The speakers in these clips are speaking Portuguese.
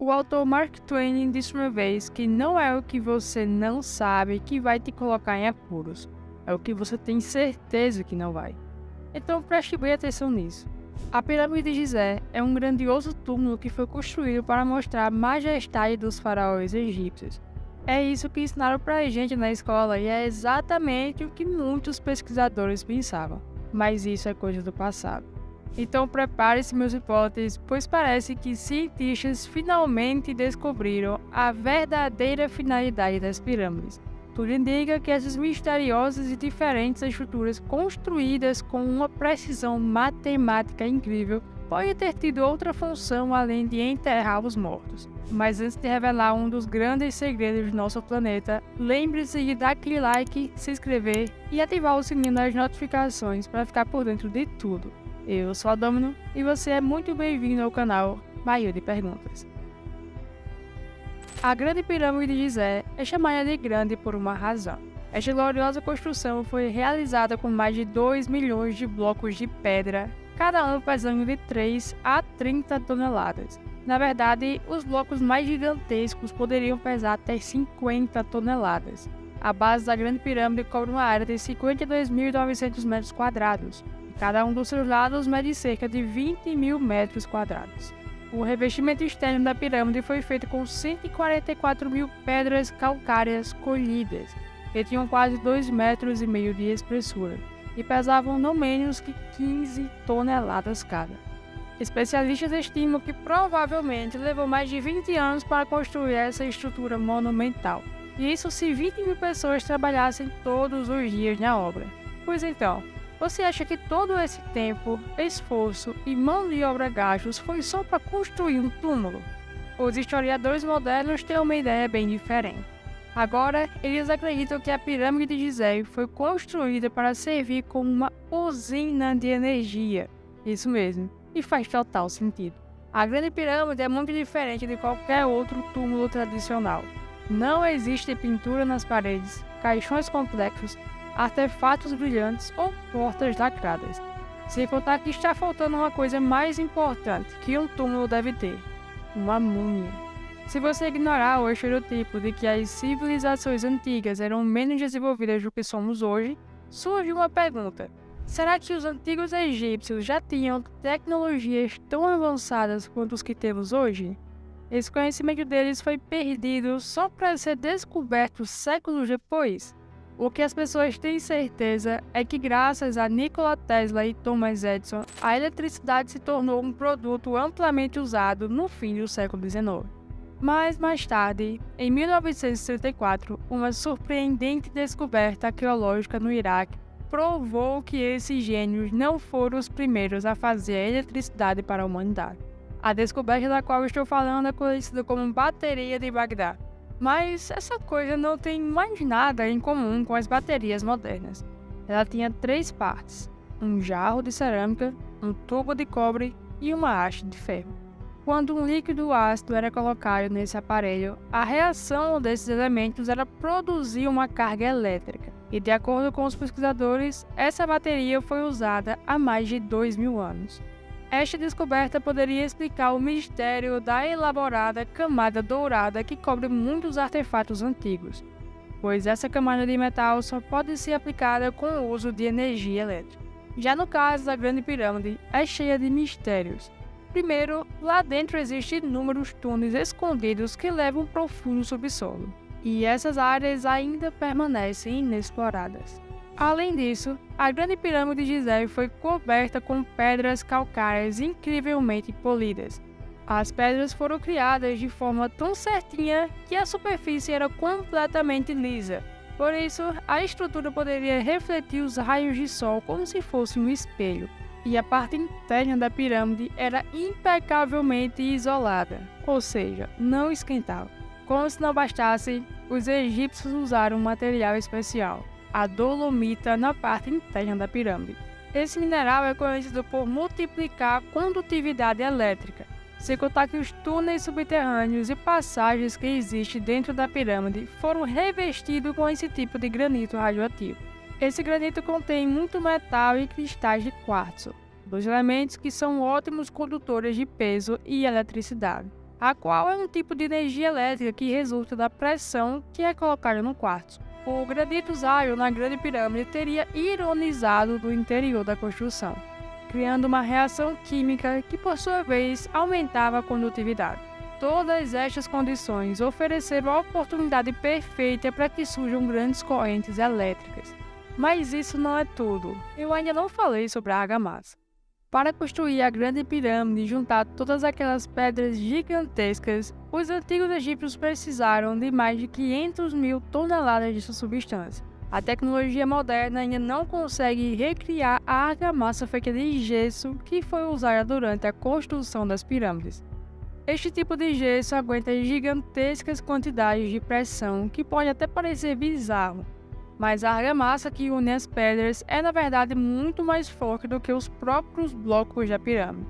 O autor Mark Twain disse uma vez que não é o que você não sabe que vai te colocar em apuros, é o que você tem certeza que não vai. Então preste bem atenção nisso. A Pirâmide de Gizé é um grandioso túmulo que foi construído para mostrar a majestade dos faraós egípcios. É isso que ensinaram pra gente na escola e é exatamente o que muitos pesquisadores pensavam. Mas isso é coisa do passado. Então prepare-se, meus hipóteses, pois parece que cientistas finalmente descobriram a verdadeira finalidade das pirâmides. Tudo indica que essas misteriosas e diferentes estruturas construídas com uma precisão matemática incrível podem ter tido outra função além de enterrar os mortos. Mas antes de revelar um dos grandes segredos do nosso planeta, lembre-se de dar aquele like, se inscrever e ativar o sininho das notificações para ficar por dentro de tudo. Eu sou a Domino e você é muito bem-vindo ao canal Baía de Perguntas. A Grande Pirâmide de Gizé é chamada de grande por uma razão. Esta gloriosa construção foi realizada com mais de 2 milhões de blocos de pedra, cada um pesando de 3 a 30 toneladas. Na verdade, os blocos mais gigantescos poderiam pesar até 50 toneladas. A base da Grande Pirâmide cobre uma área de 52.900 metros quadrados, e cada um dos seus lados mede cerca de 20 mil metros quadrados. O revestimento externo da pirâmide foi feito com 144 mil pedras calcárias colhidas, que tinham quase 2,5 metros de espessura, e pesavam não menos que 15 toneladas cada. Especialistas estimam que provavelmente levou mais de 20 anos para construir essa estrutura monumental, e isso se 20 mil pessoas trabalhassem todos os dias na obra. Pois então, você acha que todo esse tempo, esforço e mão de obra gastos foi só para construir um túmulo? Os historiadores modernos têm uma ideia bem diferente. Agora, eles acreditam que a Pirâmide de Gizé foi construída para servir como uma usina de energia. Isso mesmo, e faz total sentido. A Grande Pirâmide é muito diferente de qualquer outro túmulo tradicional. Não existe pintura nas paredes, caixões complexos, artefatos brilhantes ou portas lacradas. Sem contar que está faltando uma coisa mais importante que um túmulo deve ter: uma múmia. Se você ignorar o estereotipo de que as civilizações antigas eram menos desenvolvidas do que somos hoje, surge uma pergunta: será que os antigos egípcios já tinham tecnologias tão avançadas quanto os que temos hoje? Esse conhecimento deles foi perdido só para ser descoberto séculos depois? O que as pessoas têm certeza é que graças a Nikola Tesla e Thomas Edison, a eletricidade se tornou um produto amplamente usado no fim do século XIX. Mas mais tarde, em 1934, uma surpreendente descoberta arqueológica no Iraque provou que esses gênios não foram os primeiros a fazer a eletricidade para a humanidade. A descoberta da qual estou falando é conhecida como bateria de Bagdá. Mas essa coisa não tem mais nada em comum com as baterias modernas. Ela tinha 3 partes: um jarro de cerâmica, um tubo de cobre e uma haste de ferro. Quando um líquido ácido era colocado nesse aparelho, a reação desses elementos era produzir uma carga elétrica. E de acordo com os pesquisadores, essa bateria foi usada há mais de 2.000 anos. Esta descoberta poderia explicar o mistério da elaborada camada dourada que cobre muitos artefatos antigos, pois essa camada de metal só pode ser aplicada com o uso de energia elétrica. Já no caso da Grande Pirâmide, é cheia de mistérios. Primeiro, lá dentro existem inúmeros túneis escondidos que levam para o fundo subsolo, e essas áreas ainda permanecem inexploradas. Além disso, a Grande Pirâmide de Gizé foi coberta com pedras calcárias incrivelmente polidas. As pedras foram criadas de forma tão certinha que a superfície era completamente lisa. Por isso, a estrutura poderia refletir os raios de sol como se fosse um espelho. E a parte interna da pirâmide era impecavelmente isolada, ou seja, não esquentava. Como se não bastasse, os egípcios usaram um material especial: a dolomita, na parte interna da pirâmide. Esse mineral é conhecido por multiplicar a condutividade elétrica, sem contar que os túneis subterrâneos e passagens que existem dentro da pirâmide foram revestidos com esse tipo de granito radioativo. Esse granito contém muito metal e cristais de quartzo, 2 elementos que são ótimos condutores de peso e eletricidade. a qual é um tipo de energia elétrica que resulta da pressão que é colocada no quartzo. O granito usado na Grande Pirâmide teria ionizado do interior da construção, criando uma reação química que, por sua vez, aumentava a condutividade. Todas estas condições ofereceram a oportunidade perfeita para que surjam grandes correntes elétricas. Mas isso não é tudo. Eu ainda não falei sobre a argamassa. Para construir a Grande Pirâmide e juntar todas aquelas pedras gigantescas, os antigos egípcios precisaram de mais de 500 mil toneladas dessa substância. A tecnologia moderna ainda não consegue recriar a argamassa feita de gesso que foi usada durante a construção das pirâmides. Este tipo de gesso aguenta gigantescas quantidades de pressão que pode até parecer bizarro, mas a argamassa que une as pedras é na verdade muito mais forte do que os próprios blocos da pirâmide.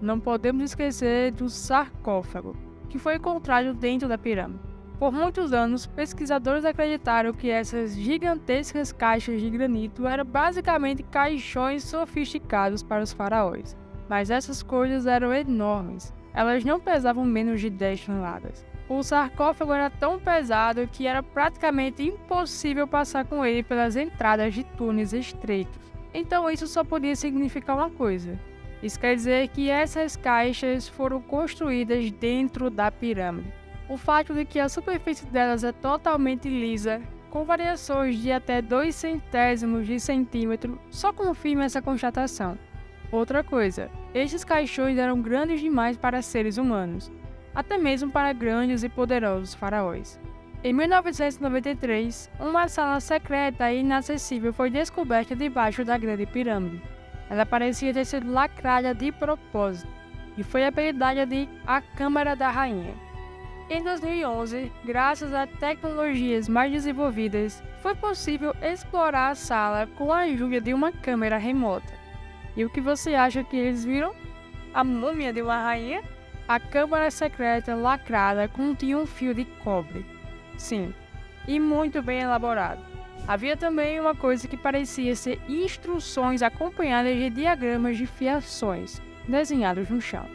Não podemos esquecer do sarcófago, que foi encontrado dentro da pirâmide. Por muitos anos, pesquisadores acreditaram que essas gigantescas caixas de granito eram basicamente caixões sofisticados para os faraós, mas essas coisas eram enormes. Elas não pesavam menos de 10 toneladas. O sarcófago era tão pesado que era praticamente impossível passar com ele pelas entradas de túneis estreitos. Então isso só podia significar uma coisa. Isso quer dizer que essas caixas foram construídas dentro da pirâmide. O fato de que a superfície delas é totalmente lisa, com variações de até 2 centésimos de centímetro, só confirma essa constatação. Outra coisa, estes caixões eram grandes demais para seres humanos, até mesmo para grandes e poderosos faraós. Em 1993, uma sala secreta e inacessível foi descoberta debaixo da Grande Pirâmide. Ela parecia ter sido lacrada de propósito e foi apelidada de a Câmara da Rainha. Em 2011, graças a tecnologias mais desenvolvidas, foi possível explorar a sala com a ajuda de uma câmera remota. E o que você acha que eles viram? A múmia de uma rainha? A câmara secreta lacrada continha um fio de cobre. Sim, e muito bem elaborado. Havia também uma coisa que parecia ser instruções acompanhadas de diagramas de fiações, desenhados no chão.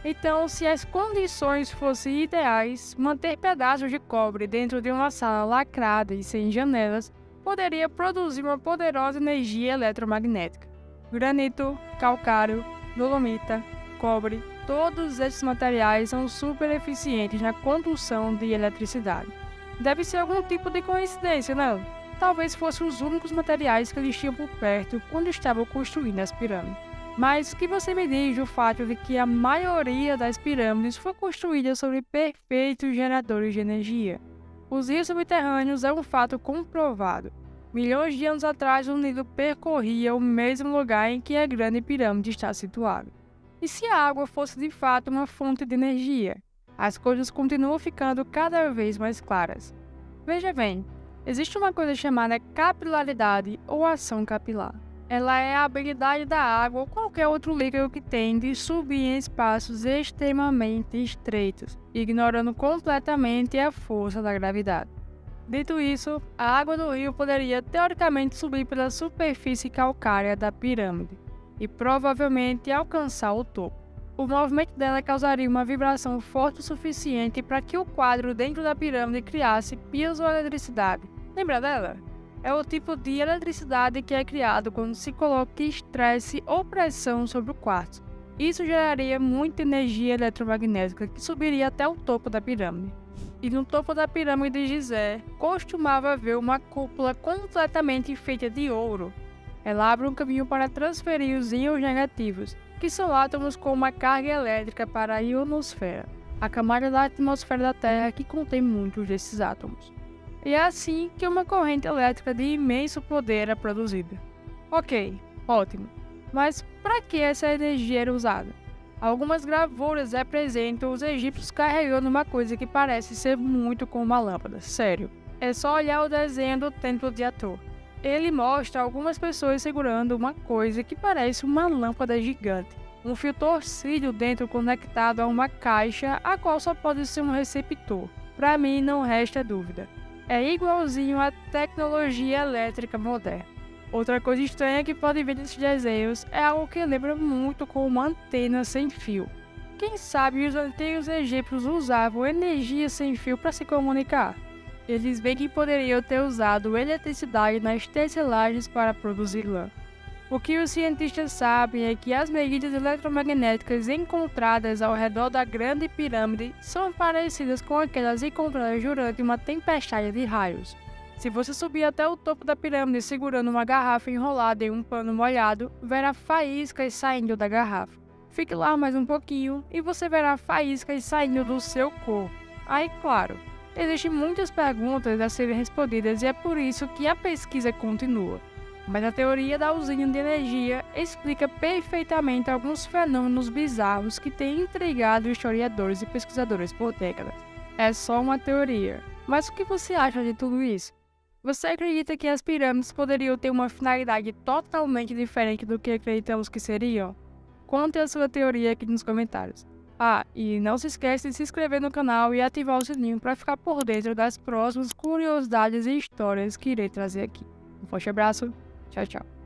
Então, se as condições fossem ideais, manter pedaços de cobre dentro de uma sala lacrada e sem janelas poderia produzir uma poderosa energia eletromagnética. Granito, calcário, dolomita, cobre, todos esses materiais são super eficientes na condução de eletricidade. Deve ser algum tipo de coincidência, não? Talvez fossem os únicos materiais que eles tinham por perto quando estavam construindo as pirâmides. Mas o que você me diz do fato de que a maioria das pirâmides foi construída sobre perfeitos geradores de energia? Os rios subterrâneos é um fato comprovado. Milhões de anos atrás, o Nilo percorria o mesmo lugar em que a Grande Pirâmide está situada. E se a água fosse de fato uma fonte de energia? As coisas continuam ficando cada vez mais claras. Veja bem, existe uma coisa chamada capilaridade ou ação capilar. Ela é a habilidade da água ou qualquer outro líquido que tem de subir em espaços extremamente estreitos, ignorando completamente a força da gravidade. Dito isso, a água do rio poderia teoricamente subir pela superfície calcária da pirâmide e provavelmente alcançar o topo. O movimento dela causaria uma vibração forte o suficiente para que o quadro dentro da pirâmide criasse piezoeletricidade. Lembra dela? É o tipo de eletricidade que é criado quando se coloca estresse ou pressão sobre o quartzo. Isso geraria muita energia eletromagnética que subiria até o topo da pirâmide. E no topo da pirâmide de Gizé, costumava haver uma cúpula completamente feita de ouro. Ela abre um caminho para transferir os íons negativos, que são átomos com uma carga elétrica, para a ionosfera, a camada da atmosfera da Terra que contém muitos desses átomos. E é assim que uma corrente elétrica de imenso poder é produzida. Ok, ótimo. Mas para que essa energia era usada? Algumas gravuras representam os egípcios carregando uma coisa que parece ser muito como uma lâmpada, sério. É só olhar o desenho do Templo de Hathor. Ele mostra algumas pessoas segurando uma coisa que parece uma lâmpada gigante. Um fio torcido dentro conectado a uma caixa, a qual só pode ser um receptor. Para mim não resta dúvida. É igualzinho à tecnologia elétrica moderna. Outra coisa estranha que pode ver nesses desenhos é algo que lembra muito com uma antena sem fio, Quem sabe os antigos egípcios usavam energia sem fio para se comunicar? Eles bem que poderiam ter usado eletricidade nas tecelagens para produzir lã. O que os cientistas sabem é que as medidas eletromagnéticas encontradas ao redor da Grande Pirâmide são parecidas com aquelas encontradas durante uma tempestade de raios. Se você subir até o topo da pirâmide segurando uma garrafa enrolada em um pano molhado, verá faíscas saindo da garrafa. Fique lá mais um pouquinho e você verá faíscas saindo do seu corpo. Aí, claro, existem muitas perguntas a serem respondidas e é por isso que a pesquisa continua. Mas a teoria da usina de energia explica perfeitamente alguns fenômenos bizarros que têm intrigado historiadores e pesquisadores por décadas. É só uma teoria. Mas o que você acha de tudo isso? Você acredita que as pirâmides poderiam ter uma finalidade totalmente diferente do que acreditamos que seriam? Conte a sua teoria aqui nos comentários. E não se esqueça de se inscrever no canal e ativar o sininho para ficar por dentro das próximas curiosidades e histórias que irei trazer aqui. Um forte abraço, tchau, tchau.